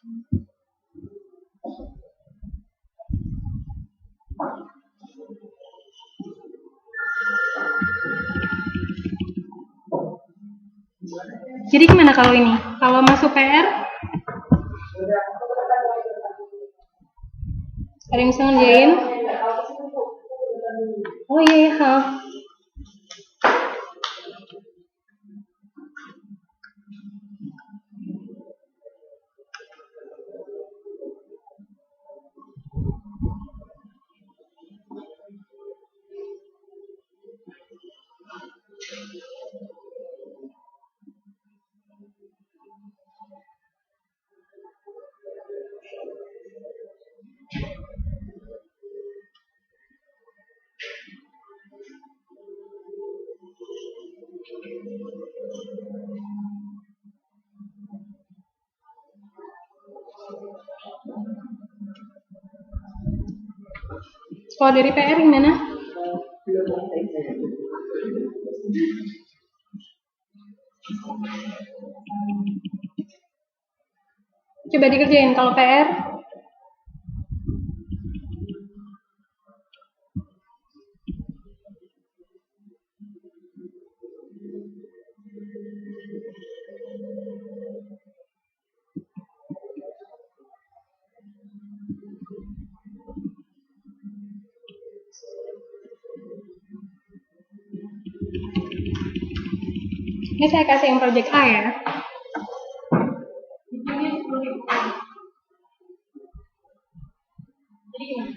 Jadi gimana kalau ini? Kalau masuk PR, ada yang bisa ngerjain? Oh iya, iya. Kalau dari PR gimana? Coba dikerjain kalau PR. Ini saya kasih yang project A ya. Jadi gimana?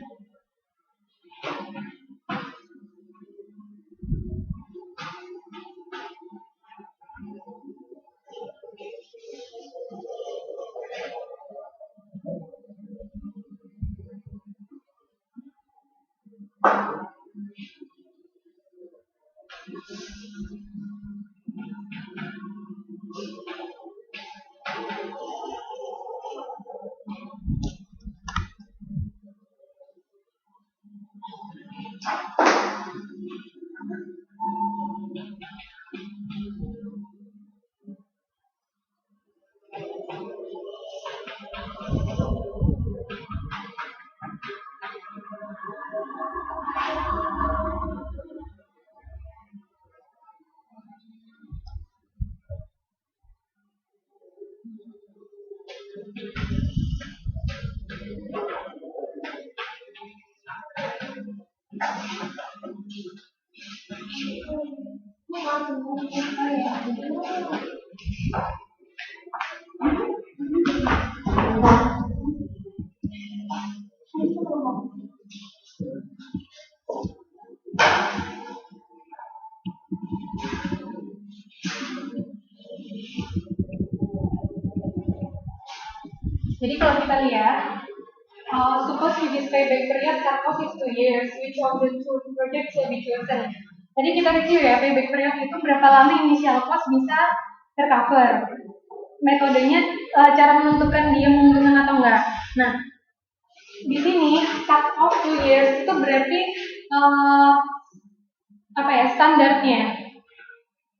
Jadi kalau kita lihat, suppose we display back period cut-off is 2 years, which of the two projects will be chosen? Jadi kita review ya, payback period itu berapa lama initial cost bisa tercover. Metodenya, cara menentukan dia menguntungkan atau enggak. Nah, di sini cut-off 2 years itu berarti standarnya.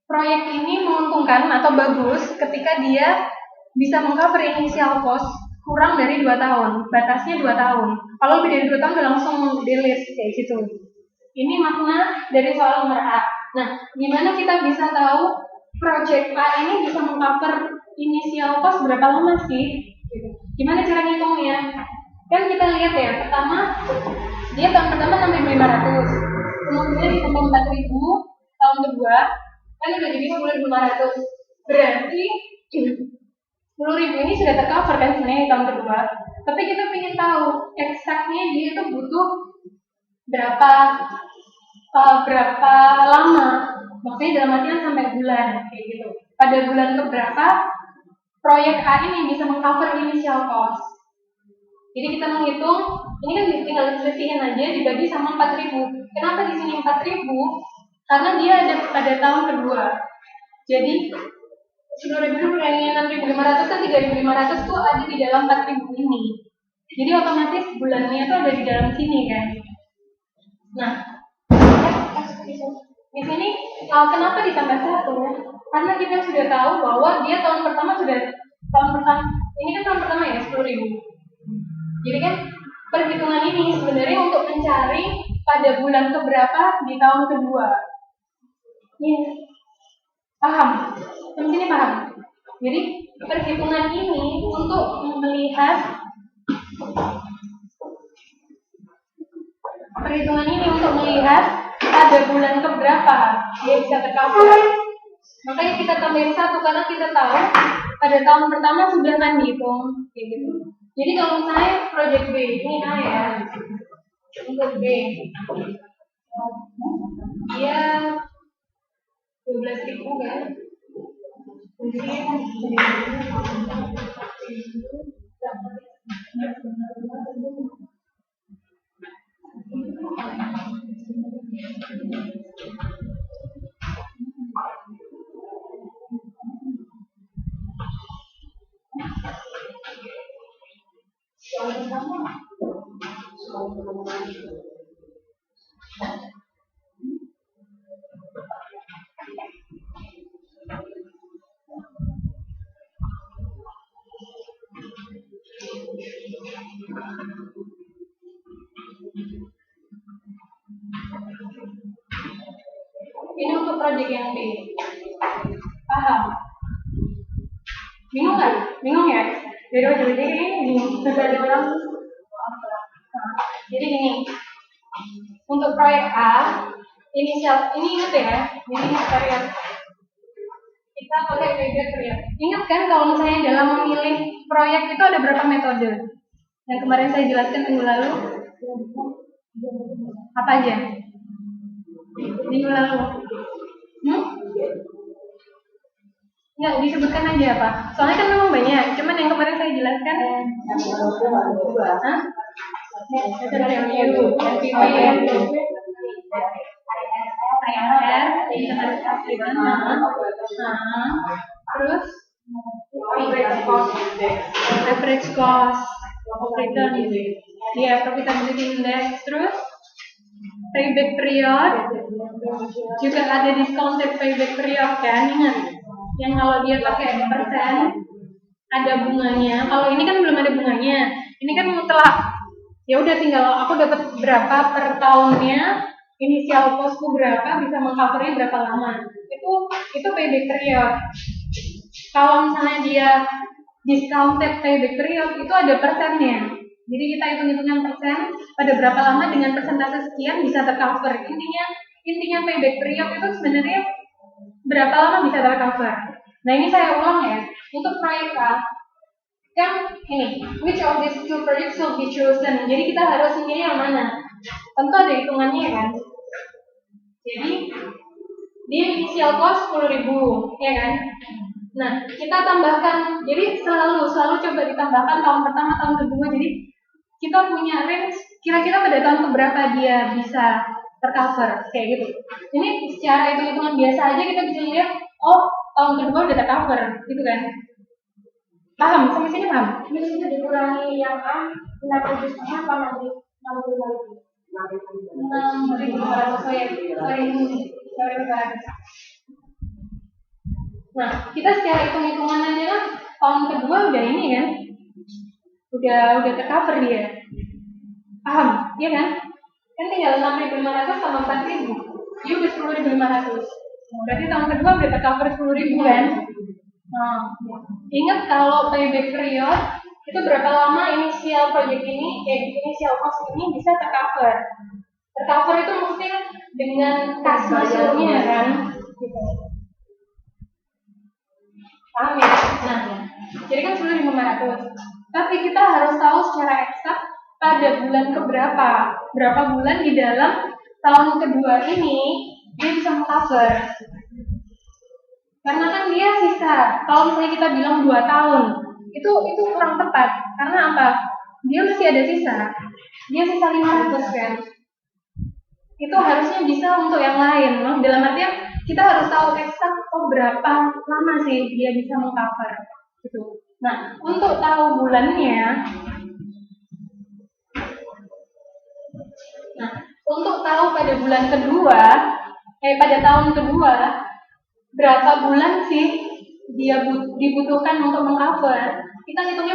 Proyek ini menguntungkan atau bagus ketika dia bisa mengcover initial cost kurang dari 2 tahun, batasnya 2 tahun. Kalau lebih dari 2 tahun udah langsung delist kayak gitu. Ini makna dari soal nomor A. Nah, gimana kita bisa tahu project A ini bisa mengcover initial cost berapa lama sih? Gimana cara ngitungnya? Kan kita lihat ya, pertama dia tahun pertama sampai 500, kemudian ditambah 4.000 tahun kedua, kan udah jadi 10.500. Berarti 10.000 ini sudah tercover kan sebenarnya di tahun kedua. Tapi kita ingin tahu eksaknya dia itu butuh berapa lama. Maksudnya dalam artian sampai bulan kayak gitu. Pada bulan keberapa proyek A ini bisa mengcover initial cost. Jadi kita menghitung, ini kan tinggal diselisihin aja dibagi sama 4.000. Kenapa di sini 4.000? Karena dia ada pada tahun kedua. Jadi 10.000 kurangi 6.500 kan 3.500 tuh ada di dalam 4.000 ini. Jadi otomatis bulannya tuh ada di dalam sini kan. Nah, di sini kenapa ditambah 1? Karena kita sudah tahu bahwa dia tahun pertama sudah tahun pertama, ini kan tahun pertama ya 10.000. Jadi kan perhitungan ini sebenarnya untuk mencari pada bulan keberapa di tahun kedua. Ini paham? Sampai sini paham? Jadi perhitungan ini untuk melihat pada bulan keberapa dia bisa tercover. Makanya kita tambahin 1 karena kita tahu pada tahun pertama sudah kan dihitung kayak gitu. Jadi kalau misalnya project B ini A ya, untuk B dia 12.000 kan. Ini untuk project yang B. Paham? Bingung kan? Bingung ya? Dari ujung ini bingung. Dari orang. Jadi gini. Untuk proyek A, inisial ini ingat ya. Ini period. Kita pakai period. Ingat kan kalau misalnya dalam memilih proyek itu ada berapa metode? Yang kemarin saya jelaskan minggu lalu. Apa aja? Minggu lalu. Enggak, disebutkan aja apa? Soalnya kan memang banyak, cuman yang kemarin saya jelaskan terus average cost of return, profitability index, terus payback period, juga ada discounted payback period kan, ingat? Yang kalau dia pakai persen ada bunganya. Kalau ini kan belum ada bunganya. Ini kan mutlak. Ya udah tinggal aku dapat berapa per tahunnya, inisial costku berapa, bisa mengcovernya berapa lama. Itu payback period. Kalau misalnya dia discounted payback period itu ada persennya. Jadi kita hitung-hitungan persen pada berapa lama dengan persentase sekian bisa tercover. Intinya payback period itu sebenarnya berapa lama bisa tercover. Nah ini saya ulang ya. Untuk proyek A, kan ini, which of these two projects should be chosen? Jadi kita harus memilih yang mana? Tentu ada hitungannya kan. Jadi dia initial cost 10.000, ya kan? Nah kita tambahkan. Jadi selalu coba ditambahkan tahun pertama, tahun kedua. Jadi kita punya range kira-kira pada tahun keberapa dia bisa tercover kayak gitu. Ini secara hitung-hitungan biasa aja kita bisa lihat, oh tahun kedua udah tercover gitu kan. Paham? Sampai sini paham? Ini sudah dikurangi yang A 60.000 apa 65.000? 6.500. Nah kita secara hitung-hitungan aja kan tahun kedua udah ini kan, udah tercover dia. Paham? Iya kan? Kan tinggal 6.500 sama 4.000, dia udah 10.500. Berarti tahun kedua udah tercover 10.000 kan? Nah, ingat kalau payback period itu berapa lama inisial project ini, inisial cost ini bisa tercover. Tercover itu maksudnya dengan cash hasilnya kan? Gitu. Paham ya? Nah, jadi kan 10.500. Tapi kita harus tahu secara eksak pada bulan keberapa, berapa bulan di dalam tahun kedua ini dia bisa mengcover. Karena kan dia sisa. Kalau misalnya kita bilang 2 tahun, itu kurang tepat. Karena apa? Dia masih ada sisa. Dia sisa 500 kan. Itu harusnya bisa untuk yang lain. Dalam artian kita harus tahu eksak berapa lama sih dia bisa mengcover. Gitu. Nah, untuk tahu bulannya, untuk tahu pada bulan kedua, pada tahun kedua berapa bulan sih dia dibutuhkan untuk mengcover, kita hitungnya